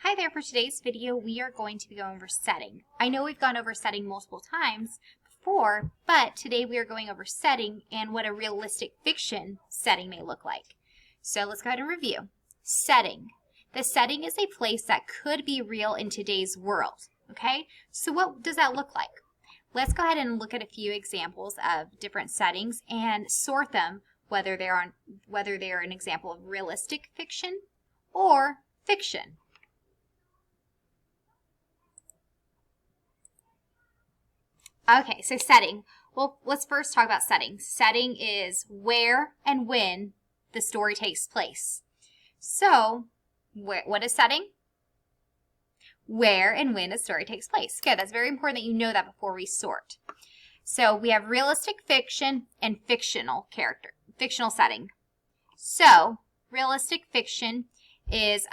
Hi there, for today's video we are going to be going over setting. I know we've gone over setting multiple times before, but today we are going over setting and what a realistic fiction setting may look like. So let's go ahead and review. Setting. The setting is a place that could be real in today's world. Okay, so what does that look like? Let's go ahead and look at a few examples of different settings and sort them whether they're an example of realistic fiction or fiction. Okay, so setting. Well, let's first talk about setting. Setting is where and when the story takes place. So, what is setting? Where and when a story takes place. Okay, that's very important that you know that before we sort. So, we have realistic fiction and fictional setting. So, realistic fiction is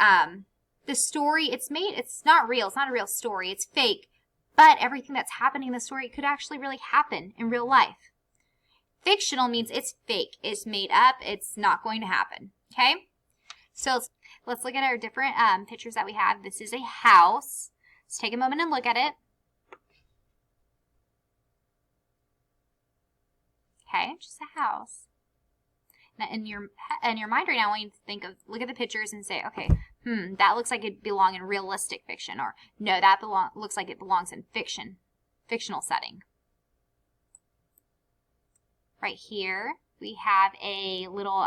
the story, it's not real, it's not a real story, it's fake. But everything that's happening in the story could actually really happen in real life. Fictional means it's fake, it's made up, it's not going to happen. Okay? So let's look at our different pictures that we have. This is a house. Let's take a moment and look at it. Okay, just a house. Now in your mind right now, I want you to look at the pictures and say, okay, that looks like it belongs in realistic fiction, or no, that looks like it belongs in fictional setting. Right here, we have a little,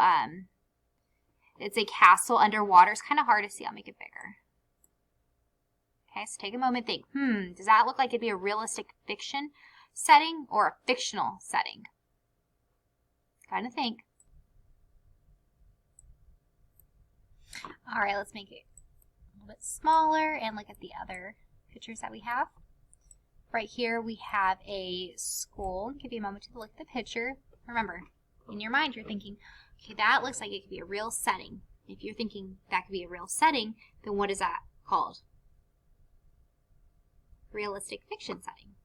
it's a castle underwater. It's kind of hard to see. I'll make it bigger. Okay, so take a moment and think, does that look like it'd be a realistic fiction setting or a fictional setting? Kind of think. All right, let's make it a little bit smaller and look at the other pictures that we have. Right here we have a school. Give you a moment to look at the picture. Remember, in your mind you're thinking, okay, that looks like it could be a real setting. If you're thinking that could be a real setting, then what is that called? Realistic fiction setting.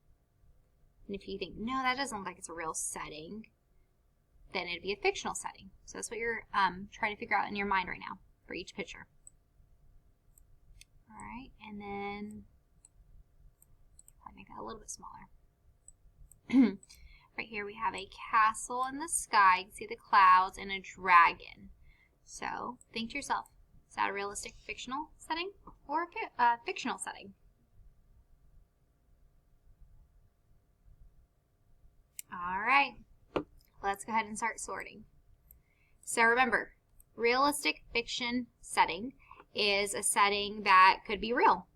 And if you think, no, that doesn't look like it's a real setting, then it'd be a fictional setting. So that's what you're trying to figure out in your mind right now for each picture. All right, and then I'll make that a little bit smaller. Right here we have a castle in the sky. You can see the clouds and a dragon. So think to yourself, is that a realistic fictional setting or a fictional setting? All right, let's go ahead and start sorting. So remember, realistic fiction setting is a setting that could be real.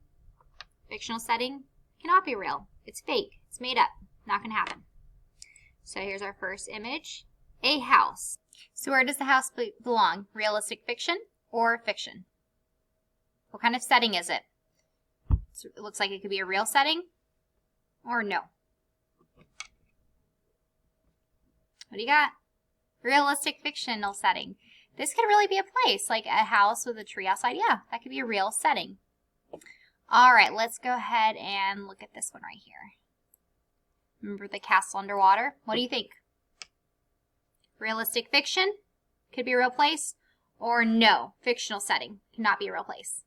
Fictional setting cannot be real. It's fake. It's made up. Not going to happen. So here's our first image, a house. So where does the house belong? Realistic fiction or fiction? What kind of setting is it? So it looks like it could be a real setting or no. What do you got? Realistic fictional setting. This could really be a place, like a house with a tree outside. Yeah, that could be a real setting. All right, let's go ahead and look at this one right here. Remember the castle underwater? What do you think? Realistic fiction? Could be a real place? Or no, fictional setting. Cannot be a real place.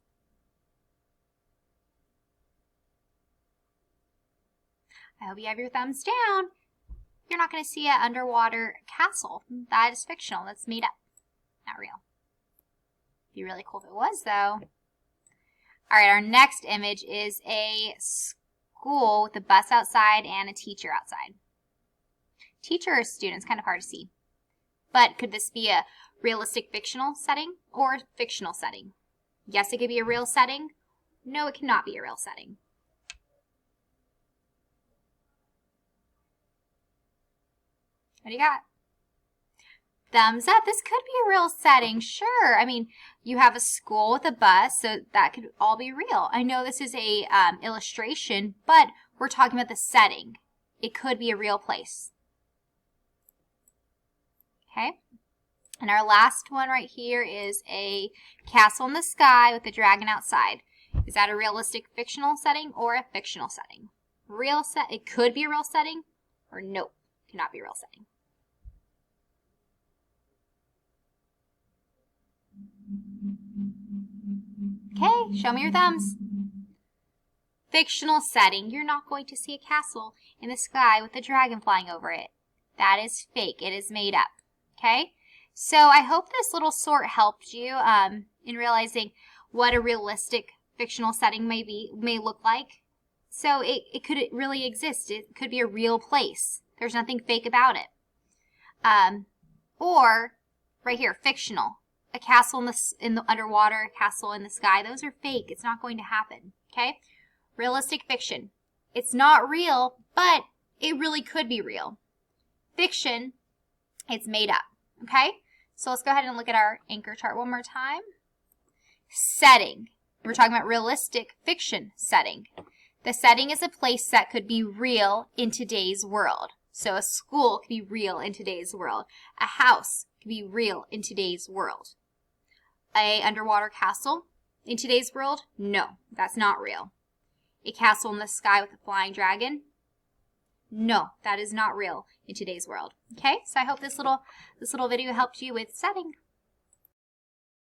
I hope you have your thumbs down. You're not going to see an underwater castle. That is fictional. That's made up. Not real. It'd be really cool if it was, though. All right, our next image is a school with a bus outside and a teacher outside. Teacher or student is kind of hard to see. But could this be a realistic fictional setting or a fictional setting? Yes, it could be a real setting. No, it cannot be a real setting. What do you got? Thumbs up. This could be a real setting. Sure. I mean, you have a school with a bus, so that could all be real. I know this is a illustration, but we're talking about the setting. It could be a real place. Okay. And our last one right here is a castle in the sky with a dragon outside. Is that a realistic fictional setting or a fictional setting? It could be a real setting, or nope, cannot be a real setting. Okay, show me your thumbs. Fictional setting. You're not going to see a castle in the sky with a dragon flying over it. That is fake. It is made up. Okay? So I hope this little sort helped you in realizing what a realistic fictional setting may look like. So it could really exist. It could be a real place. There's nothing fake about it. Or right here, fictional. A castle in the underwater, a castle in the sky. Those are fake. It's not going to happen. Okay? Realistic fiction. It's not real, but it really could be real. Fiction, it's made up. Okay? So let's go ahead and look at our anchor chart one more time. Setting. We're talking about realistic fiction setting. The setting is a place that could be real in today's world. So a school could be real in today's world. A house could be real in today's world. A underwater castle in today's world? No, that's not real. A castle in the sky with a flying dragon? No, that is not real in today's world. Okay, so I hope this little video helped you with setting.